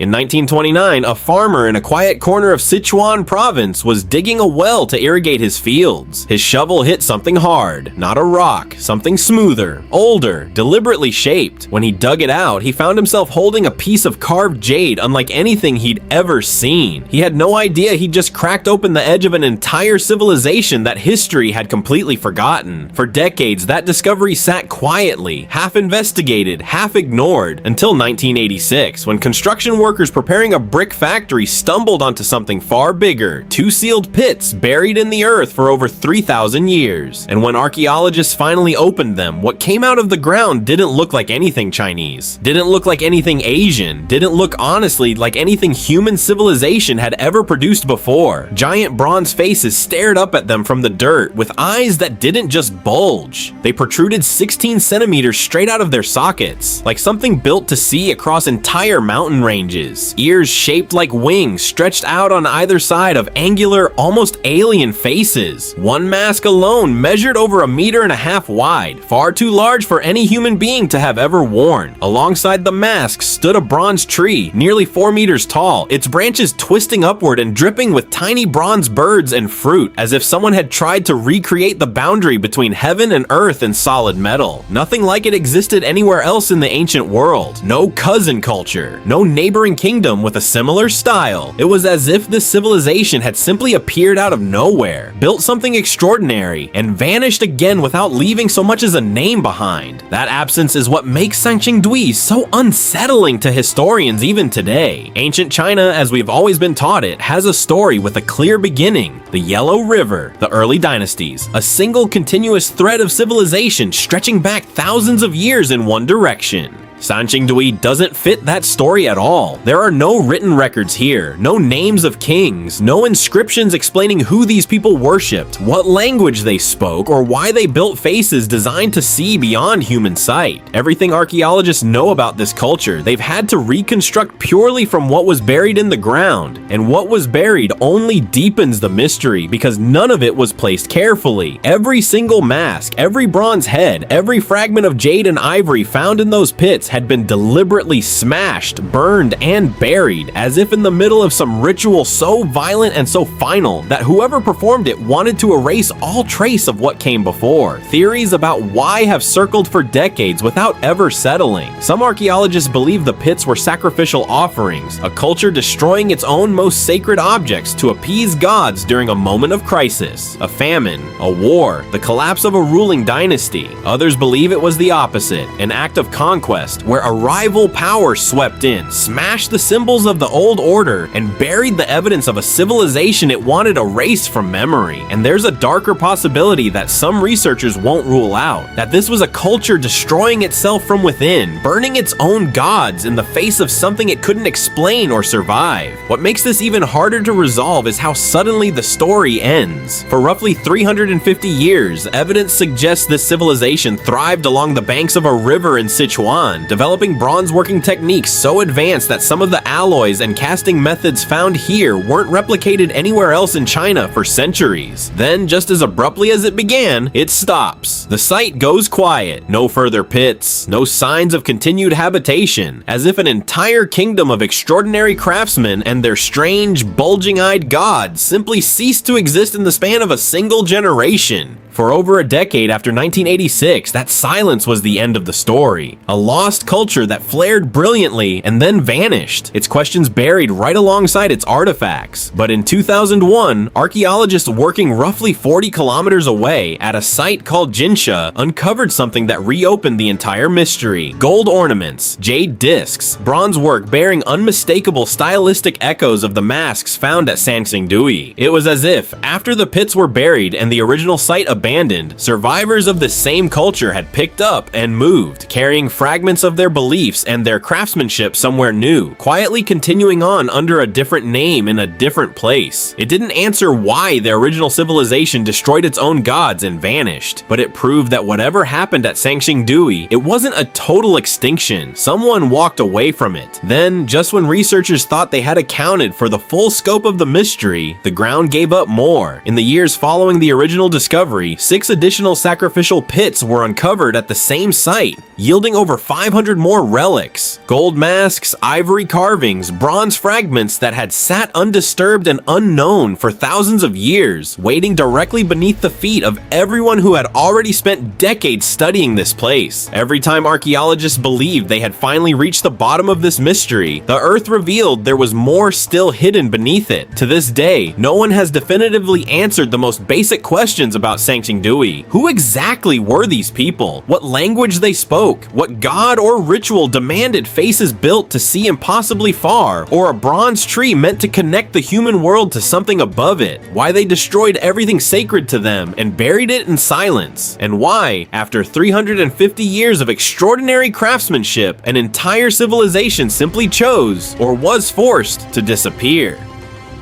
In 1929, a farmer in a quiet corner of Sichuan province was digging a well to irrigate his fields. His shovel hit something hard, not a rock, something smoother, older, deliberately shaped. When he dug it out, he found himself holding a piece of carved jade unlike anything he'd ever seen. He had no idea he'd just cracked open the edge of an entire civilization that history had completely forgotten. For decades, that discovery sat quietly, half investigated, half ignored, until 1986, when construction workers preparing a brick factory stumbled onto something far bigger, two sealed pits buried in the earth for over 3,000 years. And when archaeologists finally opened them, what came out of the ground didn't look like anything Chinese, didn't look like anything Asian, didn't look honestly like anything human civilization had ever produced before. Giant bronze faces stared up at them from the dirt with eyes that didn't just bulge. They protruded 16 centimeters straight out of their sockets, like something built to see across entire mountain ranges. Ears shaped like wings stretched out on either side of angular, almost alien faces. One mask alone measured over 1.5 meters wide, far too large for any human being to have ever worn. Alongside the mask stood a bronze tree, nearly 4 meters tall, its branches twisting upward and dripping with tiny bronze birds and fruit, as if someone had tried to recreate the boundary between heaven and earth in solid metal. Nothing like it existed anywhere else in the ancient world. No cousin culture, no neighboring kingdom with a similar style. It was as if this civilization had simply appeared out of nowhere, built something extraordinary, and vanished again without leaving so much as a name behind. That absence is what makes Sanxingdui so unsettling to historians even today. Ancient China, as we've always been taught it, has a story with a clear beginning: the Yellow River, the early dynasties, a single continuous thread of civilization stretching back thousands of years in one direction. Sanxingdui doesn't fit that story at all. There are no written records here, no names of kings, no inscriptions explaining who these people worshipped, what language they spoke, or why they built faces designed to see beyond human sight. Everything archaeologists know about this culture, they've had to reconstruct purely from what was buried in the ground, and what was buried only deepens the mystery because none of it was placed carefully. Every single mask, every bronze head, every fragment of jade and ivory found in those pits had been deliberately smashed, burned, and buried, as if in the middle of some ritual so violent and so final that whoever performed it wanted to erase all trace of what came before. Theories about why have circled for decades without ever settling. Some archaeologists believe the pits were sacrificial offerings, a culture destroying its own most sacred objects to appease gods during a moment of crisis, a famine, a war, the collapse of a ruling dynasty. Others believe it was the opposite, an act of conquest, where a rival power swept in, smashed the symbols of the old order, and buried the evidence of a civilization it wanted erased from memory. And there's a darker possibility that some researchers won't rule out, that this was a culture destroying itself from within, burning its own gods in the face of something it couldn't explain or survive. What makes this even harder to resolve is how suddenly the story ends. For roughly 350 years, evidence suggests this civilization thrived along the banks of a river in Sichuan, developing bronze working techniques so advanced that some of the alloys and casting methods found here weren't replicated anywhere else in China for centuries. Then, just as abruptly as it began, it stops. The site goes quiet, no further pits, no signs of continued habitation, as if an entire kingdom of extraordinary craftsmen and their strange, bulging-eyed gods simply ceased to exist in the span of a single generation. For over a decade after 1986, that silence was the end of the story. A lost culture that flared brilliantly and then vanished, its questions buried right alongside its artifacts. But in 2001, archaeologists working roughly 40 kilometers away at a site called Jinsha uncovered something that reopened the entire mystery. Gold ornaments, jade discs, bronze work bearing unmistakable stylistic echoes of the masks found at Sanxingdui. It was as if, after the pits were buried and the original site abandoned, survivors of the same culture had picked up and moved, carrying fragments of their beliefs and their craftsmanship somewhere new, quietly continuing on under a different name in a different place. It didn't answer why the original civilization destroyed its own gods and vanished, but it proved that whatever happened at Sanxingdui, it wasn't a total extinction. Someone walked away from it. Then, just when researchers thought they had accounted for the full scope of the mystery, the ground gave up more. In the years following the original discovery, century, 6 additional sacrificial pits were uncovered at the same site, yielding over 500 more relics. Gold masks, ivory carvings, bronze fragments that had sat undisturbed and unknown for thousands of years, waiting directly beneath the feet of everyone who had already spent decades studying this place. Every time archaeologists believed they had finally reached the bottom of this mystery, the earth revealed there was more still hidden beneath it. To this day, no one has definitively answered the most basic questions about Sanxingdui. Who exactly were these people? What language they spoke? What god or ritual demanded faces built to see impossibly far, or a bronze tree meant to connect the human world to something above it? Why they destroyed everything sacred to them and buried it in silence? And why, after 350 years of extraordinary craftsmanship, an entire civilization simply chose, or was forced, to disappear?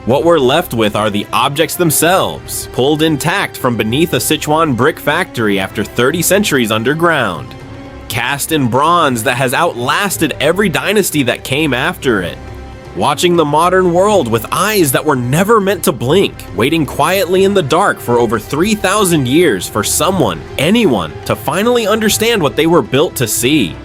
What we're left with are the objects themselves, pulled intact from beneath a Sichuan brick factory after 30 centuries underground. Cast in bronze that has outlasted every dynasty that came after it. Watching the modern world with eyes that were never meant to blink, waiting quietly in the dark for over 3,000 years for someone, anyone, to finally understand what they were built to see.